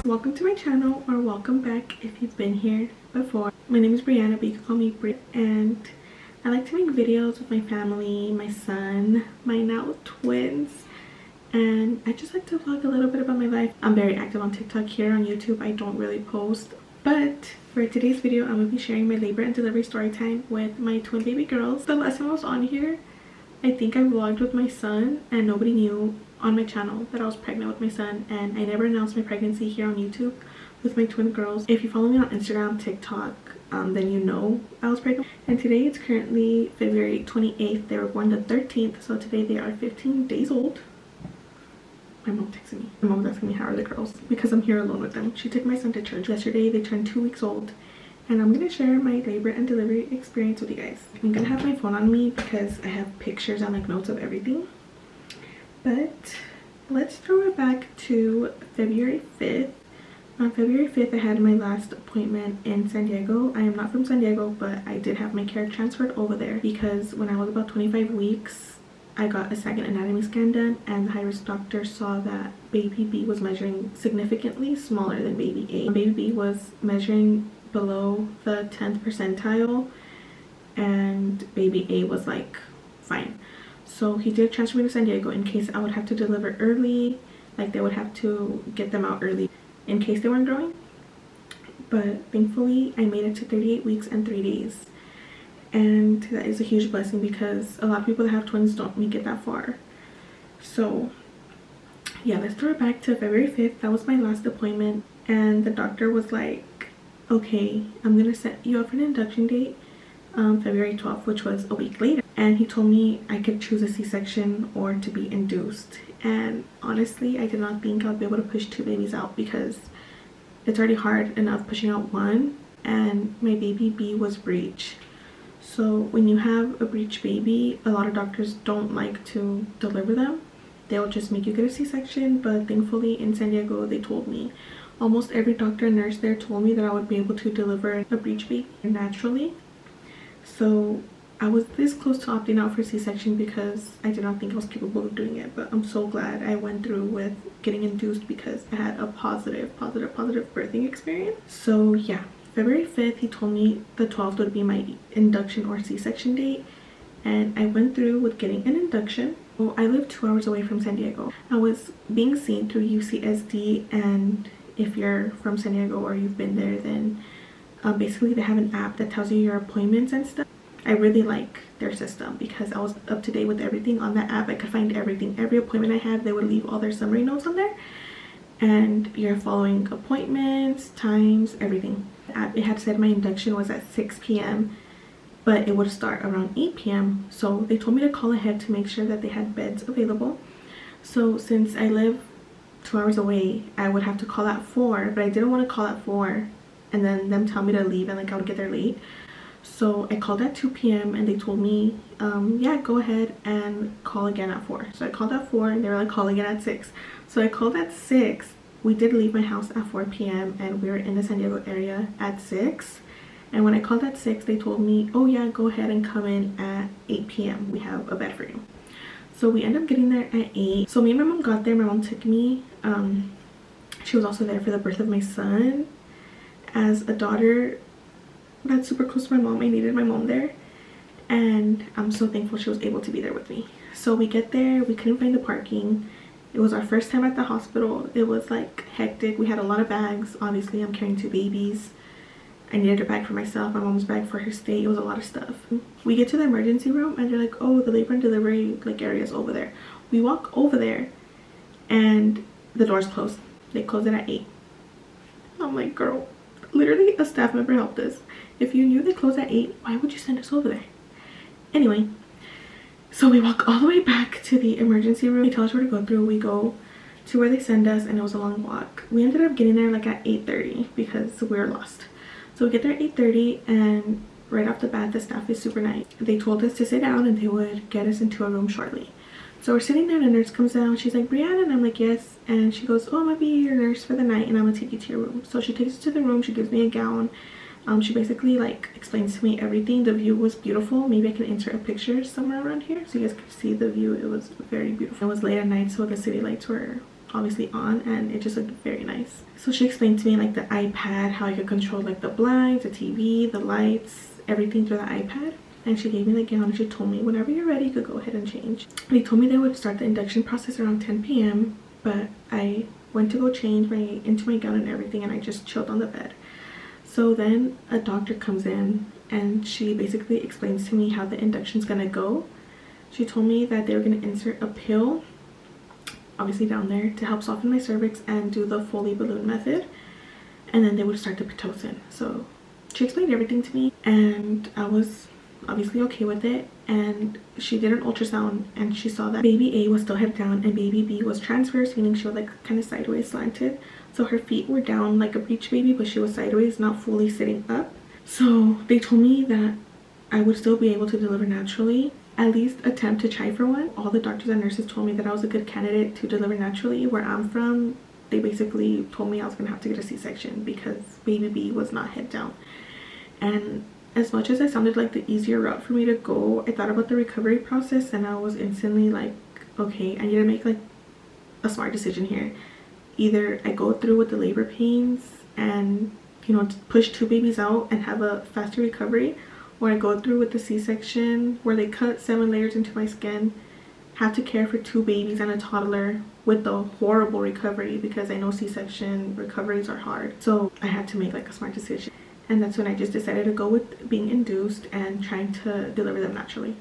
Welcome to my channel, or welcome back if you've been here before. My name is Brianna, but you can call me Bri, and I like to make videos with my family, my son, my now twins, and I just like to vlog a little bit about my life. I'm very active on TikTok. Here on YouTube I don't really post, but for today's video I'm going to be sharing my labor and delivery story time with my twin baby girls. The last time I was on here, I think I vlogged with my son and nobody knew on my channel that I was pregnant with my son, and I never announced my pregnancy here on YouTube with my twin girls. If you follow me on Instagram, TikTok, then you know I was pregnant. And today it's currently February 28th. They were born the 13th, so today they are 15 days old. My mom texted me. My mom was asking me how are the girls because I'm here alone with them. She took my son to church yesterday. They turned 2 weeks old, and I'm gonna share my labor and delivery experience with you guys. I'm gonna have my phone on me because I have pictures and like notes of everything. But let's throw it back to February 5th. On February 5th, I had my last appointment in San Diego. I am not from San Diego, but I did have my care transferred over there because when I was about 25 weeks, I got a second anatomy scan done, and the high-risk doctor saw that baby B was measuring significantly smaller than baby A. Baby B was measuring below the 10th percentile, and baby A was like fine. So he did transfer me to San Diego in case I would have to deliver early, like they would have to get them out early in case they weren't growing. But thankfully I made it to 38 weeks and 3 days, and that is a huge blessing because a lot of people that have twins don't make it that far. So yeah, let's throw it back to February 5th. That was my last appointment, and the doctor was like, okay, I'm gonna set you up for an induction date February 12th, which was a week later, and he told me I could choose a C-section or to be induced. And honestly, I did not think I would be able to push 2 babies out because it's already hard enough pushing out 1, and my baby B was breech. So when you have a breech baby, a lot of doctors don't like to deliver them. They'll just make you get a C-section, but thankfully in San Diego they told me, almost every doctor and nurse there told me that I would be able to deliver a breech baby naturally. So I was this close to opting out for C-section because I did not think I was capable of doing it, but I'm so glad I went through with getting induced because I had a positive birthing experience. So yeah, February 5th, he told me the 12th would be my induction or C-section date, and I went through with getting an induction. Well, I live 2 hours away from San Diego. I was being seen through UCSD, and if you're from San Diego or you've been there, then basically they have an app that tells you your appointments and stuff. I really like their system because I was up to date with everything on that app. I could find everything. Every appointment I had, they would leave all their summary notes on there, and you're following appointments, times, everything. It had said my induction was at 6 p.m. but it would start around 8 p.m. so they told me to call ahead to make sure that they had beds available. So since I live 2 hours away, I would have to call at 4, but I didn't want to call at 4 and then them tell me to leave and like I would get there late. So I called at 2 p.m. and they told me yeah, go ahead and call again at 4. So I called at 4 and they were like, call again at 6. So I called at 6. We did leave my house at 4 p.m. and we were in the San Diego area at 6. And when I called at 6, they told me, oh yeah, go ahead and come in at 8 p.m. we have a bed for you. So we ended up getting there at 8. So me and my mom got there. My mom took me. She was also there for the birth of my son. As a daughter that's super close to my mom, I needed my mom there, and I'm so thankful she was able to be there with me. So we get there, we couldn't find the parking. It was our first time at the hospital. It was like hectic. We had a lot of bags. Obviously I'm carrying 2 babies. I needed a bag for myself, my mom's bag for her stay. It was a lot of stuff. We get to the emergency room and they're like, oh, the labor and delivery like area is over there. We walk over there and the door's closed. They closed it at 8. I'm like, girl, literally a staff member helped us. If you knew they closed at 8, why would you send us over there? Anyway, so we walk all the way back to the emergency room. They tell us where to go through. We go to where they send us, and it was a long walk. We ended up getting there like at 8:30 because we were lost. So we get there at 8:30, and right off the bat, the staff is super nice. They told us to sit down and they would get us into a room shortly. So we're sitting there and a nurse comes down. She's like, Brianna, and I'm like, yes. And she goes, oh, I'm gonna be your nurse for the night and I'm gonna take you to your room. So she takes us to the room. She gives me a gown. She basically like explains to me everything. The view was beautiful. Maybe I can insert a picture somewhere around here so you guys can see the view. It was very beautiful. It was late at night, so the city lights were obviously on, and it just looked very nice. So she explained to me like the iPad, how I could control like the blinds, the TV, the lights, everything through the iPad. And she gave me the gown and she told me whenever you're ready you could go ahead and change. They told me they would start the induction process around 10 p.m. but I went to go change into my gown and everything, and I just chilled on the bed. So then a doctor comes in and she basically explains to me how the induction's gonna go. She told me that they were gonna insert a pill, obviously down there, to help soften my cervix and do the Foley balloon method, and then they would start the Pitocin. So she explained everything to me and I was obviously okay with it. And she did an ultrasound and she saw that baby A was still head down and baby B was transverse, meaning she was like kind of sideways slanted. So her feet were down like a breech baby, but she was sideways, not fully sitting up. So they told me that I would still be able to deliver naturally, at least attempt to try for one. All the doctors and nurses told me that I was a good candidate to deliver naturally. Where I'm from, they basically told me I was gonna have to get a C-section because baby B was not head down. And as much as it sounded like the easier route for me to go, I thought about the recovery process and I was instantly like, okay, I need to make like a smart decision here. Either I go through with the labor pains and, you know, push 2 babies out and have a faster recovery, or I go through with the C-section where they cut 7 layers into my skin, have to care for 2 babies and a toddler with the horrible recovery, because I know C-section recoveries are hard. So I had to make like a smart decision. And that's when I just decided to go with being induced and trying to deliver them naturally.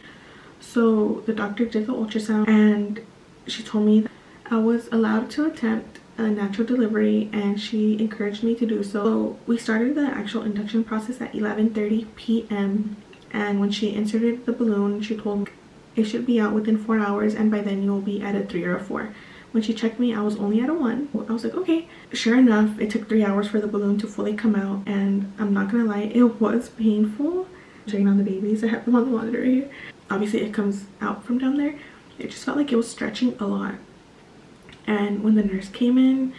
So the doctor did the ultrasound and she told me that I was allowed to attempt a natural delivery and she encouraged me to do so. So we started the actual induction process at 11:30 p.m. and when she inserted the balloon, she told me it should be out within 4 hours and by then you'll be at a 3 or a 4. When she checked me, I was only at a 1. I was like, okay. Sure enough, it took 3 hours for the balloon to fully come out, and I'm not gonna lie, it was painful. Checking on the babies, I have them on the monitor here. Obviously it comes out from down there. It just felt like it was stretching a lot. And when the nurse came in,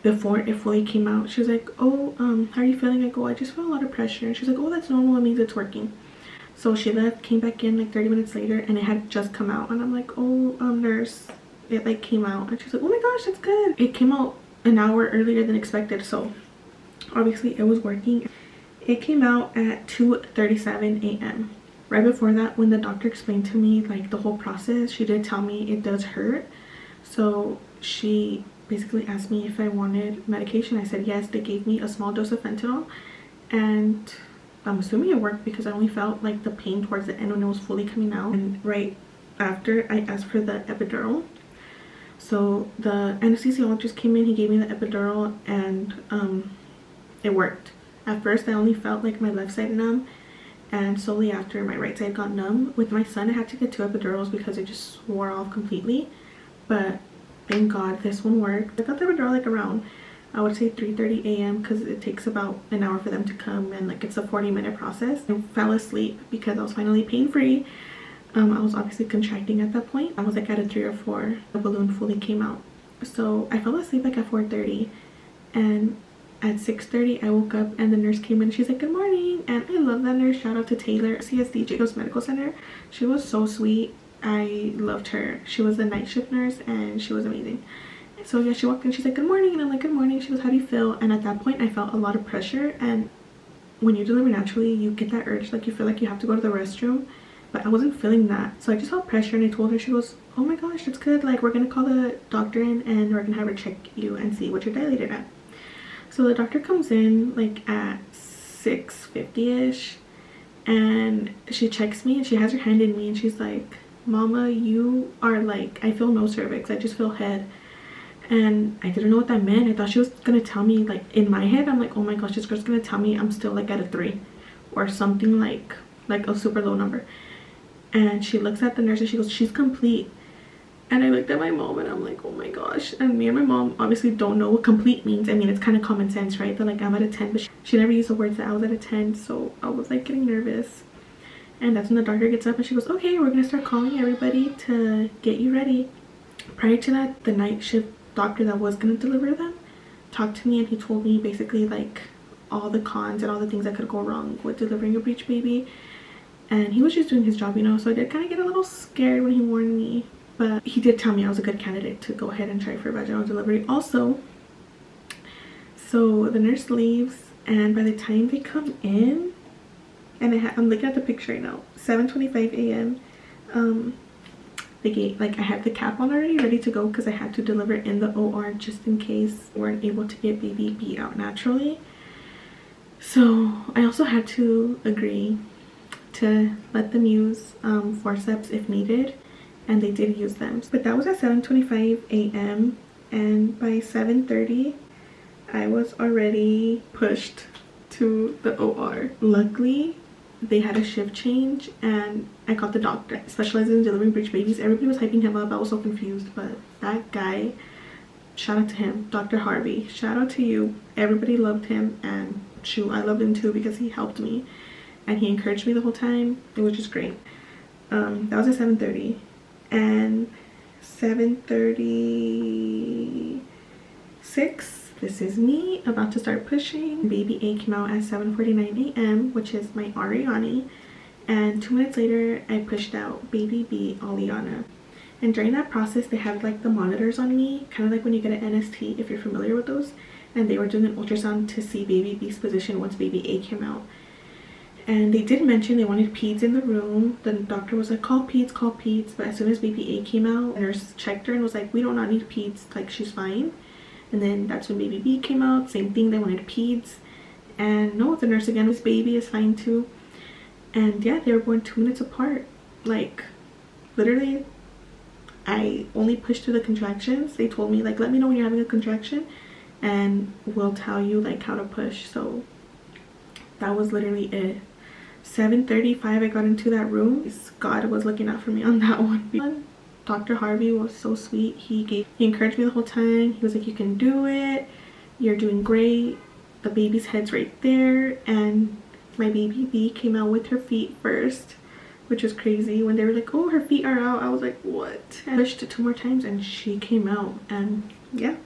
before it fully came out, she was like, oh, how are you feeling? I go, I just feel a lot of pressure. And she's like, oh, that's normal, it means it's working. So she left, came back in like 30 minutes later, and it had just come out. And I'm like, oh, nurse, it like came out. And she's like, oh my gosh, that's good. It came out an hour earlier than expected, so obviously it was working. It came out at 2:37 a.m. Right before that, when the doctor explained to me like the whole process, she did tell me it does hurt. So she basically asked me if I wanted medication. I said yes. They gave me a small dose of fentanyl, and I'm assuming it worked because I only felt like the pain towards the end when it was fully coming out. And right after, I asked for the epidural. So the anesthesiologist came in, he gave me the epidural, and it worked. At first I only felt like my left side numb, and slowly after my right side got numb. With my son I had to get 2 epidurals because it just wore off completely, but thank God this one worked. I got the epidural like around, I would say 3:30 a.m. because it takes about an hour for them to come, and like it's a 40-minute process. I fell asleep because I was finally pain-free. I was obviously contracting at that point. I was like at a 3 or 4. The balloon fully came out. So I fell asleep like at 4:30, and at 6:30 I woke up and the nurse came in. She's like, good morning. And I love that nurse. Shout out to Taylor, CSD Jacobs Medical Center. She was so sweet. I loved her. She was a night shift nurse and she was amazing. So yeah, she walked in, she's like, good morning. And I'm like, good morning. She goes, how do you feel? And at that point I felt a lot of pressure, and when you deliver naturally you get that urge, like you feel like you have to go to the restroom, but I wasn't feeling that. So I just felt pressure, and I told her, she goes, oh my gosh, that's good. Like, we're gonna call the doctor in and we're gonna have her check you and see what you're dilated at. So the doctor comes in like at 6:50ish, and she checks me and she has her hand in me and she's like, mama, you are like, I feel no cervix, I just feel head. And I didn't know what that meant. I thought she was gonna tell me, like, in my head I'm like, oh my gosh, this girl's gonna tell me I'm still like at a 3 or something, like a super low number. And she looks at the nurse and she goes, she's complete. And I looked at my mom and I'm like, oh my gosh. And me and my mom obviously don't know what complete means. I mean, it's kind of common sense, right? That like I'm at a 10, but she never used the words that I was at a 10. So I was like getting nervous. And that's when the doctor gets up and she goes, okay, we're gonna start calling everybody to get you ready. Prior to that, the night shift doctor that was gonna deliver them talked to me, and he told me basically like all the cons and all the things that could go wrong with delivering a breech baby. And he was just doing his job, you know. So I did kind of get a little scared when he warned me. but he did tell me I was a good candidate to go ahead and try for vaginal delivery also. So the nurse leaves, and by the time they come in, and I'm looking at the picture right now, 7:25 a.m. The gate, like I had the cap on already, ready to go, because I had to deliver in the OR just in case we weren't able to get baby B out naturally. So I also had to agree to let them use forceps if needed, and they did use them. But that was at 7:25 a.m. and by 7:30 I was already pushed to the OR. Luckily they had a shift change, and I called the doctor specializing in delivering breech babies. Everybody was hyping him up. I was so confused, but that guy, shout out to him, Dr. Harvey, shout out to you. Everybody loved him, and shoot, I loved him too, because he helped me and he encouraged me the whole time. It was just great. That was at 7:30, and 7:36 this is me about to start pushing. Baby A came out at 7:49 a.m. which is my Ariani, and 2 minutes later I pushed out baby B, Aliana. And during that process they had like the monitors on me, kind of like when you get an NST, if you're familiar with those, and they were doing an ultrasound to see baby B's position once baby A came out. And they did mention they wanted peds in the room. The doctor was like, call peds, but as soon as baby A came out, the nurse checked her and was like, we do not need peds, like she's fine. And then that's when baby B came out, same thing, they wanted peds. And no, the nurse again was, baby is fine too. And yeah, they were born 2 minutes apart. Like literally I only pushed through the contractions. They told me like, let me know when you're having a contraction and we'll tell you like how to push. So that was literally it. 7:35 I got into that room. God was looking out for me on that one. Dr. Harvey was so sweet. He encouraged me the whole time. He was like, you can do it, you're doing great, the baby's head's right there. And my baby B came out with her feet first, which was crazy. When they were like, oh, her feet are out, I was like, what? I pushed it 2 more times and she came out. And yeah,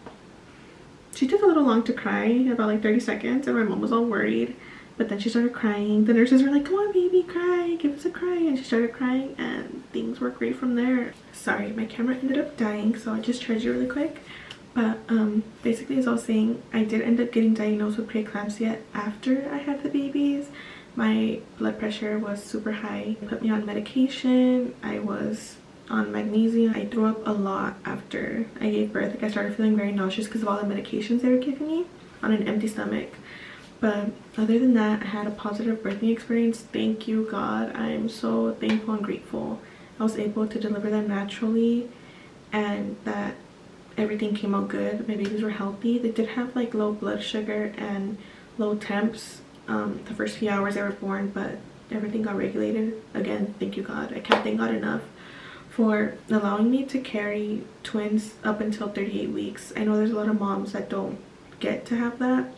she took a little long to cry, about like 30 seconds, and my mom was all worried. But then she started crying. The nurses were like, come on baby, cry, give us a cry. And she started crying and things were great from there. Sorry, my camera ended up dying, so I just charged it really quick. But basically, as I was saying, I did end up getting diagnosed with preeclampsia after I had the babies. My blood pressure was super high. They put me on medication. I was on magnesium. I threw up a lot after I gave birth. Like I started feeling very nauseous because of all the medications they were giving me on an empty stomach. But other than that, I had a positive birthing experience. Thank you God, I'm so thankful and grateful. I was able to deliver them naturally and that everything came out good. My babies were healthy. They did have like low blood sugar and low temps the first few hours they were born, but everything got regulated. Again, thank you God. I can't thank God enough for allowing me to carry twins up until 38 weeks. I know there's a lot of moms that don't get to have that.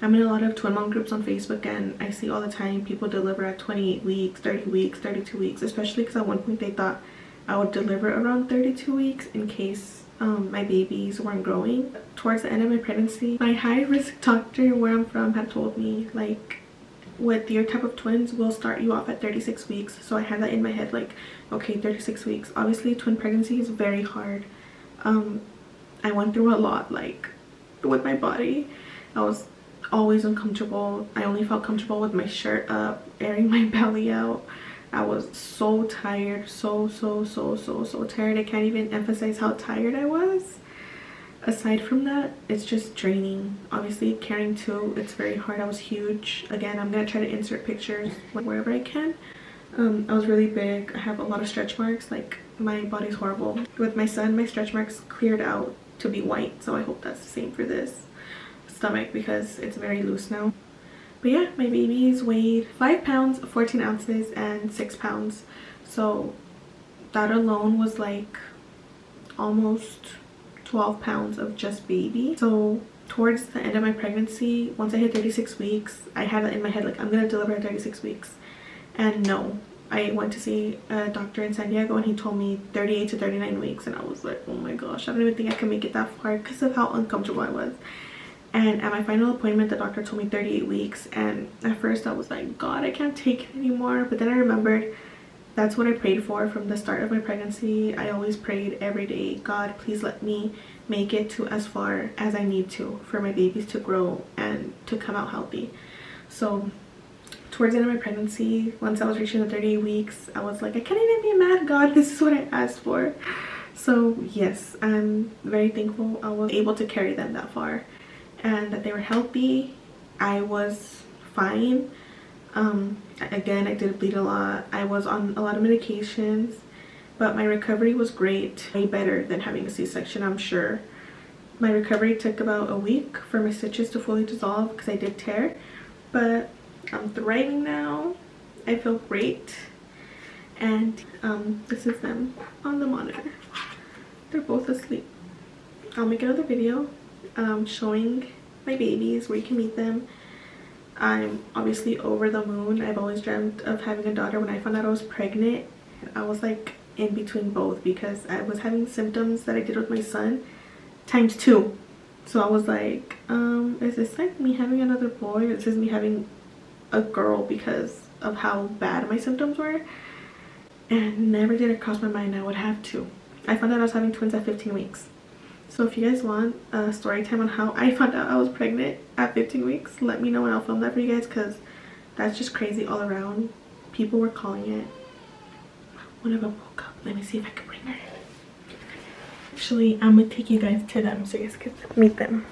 I'm in a lot of twin mom groups on Facebook, and I see all the time people deliver at 28 weeks, 30 weeks, 32 weeks, especially because at one point they thought I would deliver around 32 weeks in case my babies weren't growing. Towards the end of my pregnancy, my high-risk doctor where I'm from had told me like, with your type of twins, we'll start you off at 36 weeks. So I had that in my head, like, okay, 36 weeks. Obviously twin pregnancy is very hard. I went through a lot, like with my body. I was always uncomfortable. I only felt comfortable with my shirt up, airing my belly out. I was so tired, so tired. I can't even emphasize how tired I was. Aside from that, it's just draining. Obviously carrying two, it's very hard. I was huge. Again, I'm gonna try to insert pictures wherever I can. I was really big. I have a lot of stretch marks. Like my body's horrible. With my son, my stretch marks cleared out to be white, so I hope that's the same for this stomach because it's very loose now. But yeah, my babies weighed 5 pounds 14 ounces and 6 pounds, so that alone was like almost 12 pounds of just baby. So towards the end of my pregnancy, once I hit 36 weeks, I had it in my head like, I'm gonna deliver at 36 weeks. And no, I went to see a doctor in San Diego and he told me 38 to 39 weeks, and I was like, oh my gosh, I don't even think I can make it that far because of how uncomfortable I was. And at my final appointment, the doctor told me 38 weeks, and at first I was like, God, I can't take it anymore. But then I remembered that's what I prayed for from the start of my pregnancy. I always prayed every day, God, please let me make it to as far as I need to for my babies to grow and to come out healthy. So towards the end of my pregnancy, once I was reaching the 38 weeks, I was like, I can't even be mad, God, this is what I asked for. So yes, I'm very thankful I was able to carry them that far and that they were healthy. I was fine. Again, I did bleed a lot. I was on a lot of medications, but my recovery was great. Way better than having a C-section, I'm sure. My recovery took about a week for my stitches to fully dissolve because I did tear, but I'm thriving now. I feel great. And this is them on the monitor. They're both asleep. I'll make another video showing my babies where you can meet them. I'm obviously over the moon. I've always dreamt of having a daughter. When I found out I was pregnant, I was like in between both because I was having symptoms that I did with my son times 2. So I was like, is this like me having another boy, or is this me having a girl because of how bad my symptoms were? And never did it cross my mind I would have 2. I found out I was having twins at 15 weeks. So if you guys want a story time on how I found out I was pregnant at 15 weeks, let me know and I'll film that for you guys, because that's just crazy all around. People were calling it. One of them woke up. Let me see if I can bring her. Actually, I'm gonna take you guys to them so you guys can meet them.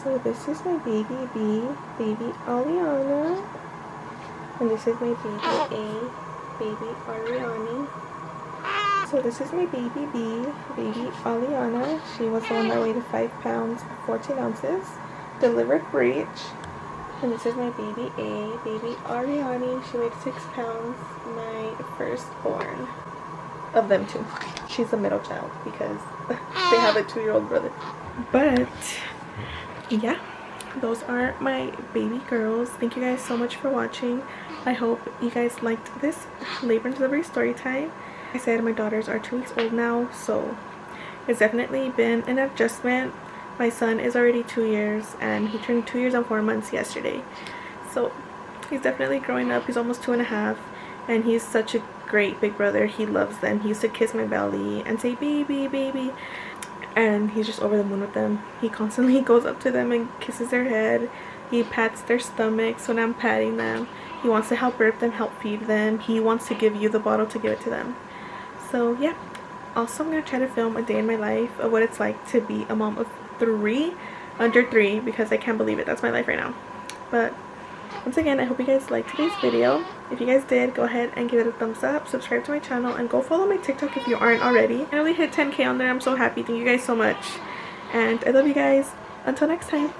So this is my baby B, baby Aliana. And this is my baby A, baby Ariani. So this is my baby B, baby Aliana. She was the one that weighed 5 pounds, 14 ounces, delivered breech. And this is my baby A, baby Ariani. She weighed 6 pounds, my firstborn of them 2. She's the middle child because they have a 2-year-old brother. But yeah, those are my baby girls. Thank you guys so much for watching. I hope you guys liked this labor and delivery story time. I said my daughters are 2 weeks old now, so it's definitely been an adjustment. My son is already 2 years and he turned 2 years and 4 months yesterday, so he's definitely growing up. He's almost 2.5 and he's such a great big brother. He loves them. He used to kiss my belly and say baby baby, and he's just over the moon with them. He constantly goes up to them and kisses their head. He pats their stomachs when I'm patting them. He wants to help burp them, help feed them. He wants to give you the bottle to give it to them. So yeah, also I'm gonna try to film a day in my life of what it's like to be a mom of 3 under 3, because I can't believe it. That's my life right now. But once again, I hope you guys liked today's video. If you guys did, go ahead and give it a thumbs up, subscribe to my channel, and go follow my TikTok if you aren't already. I really hit 10K on there. I'm so happy. Thank you guys so much, and I love you guys. Until next time.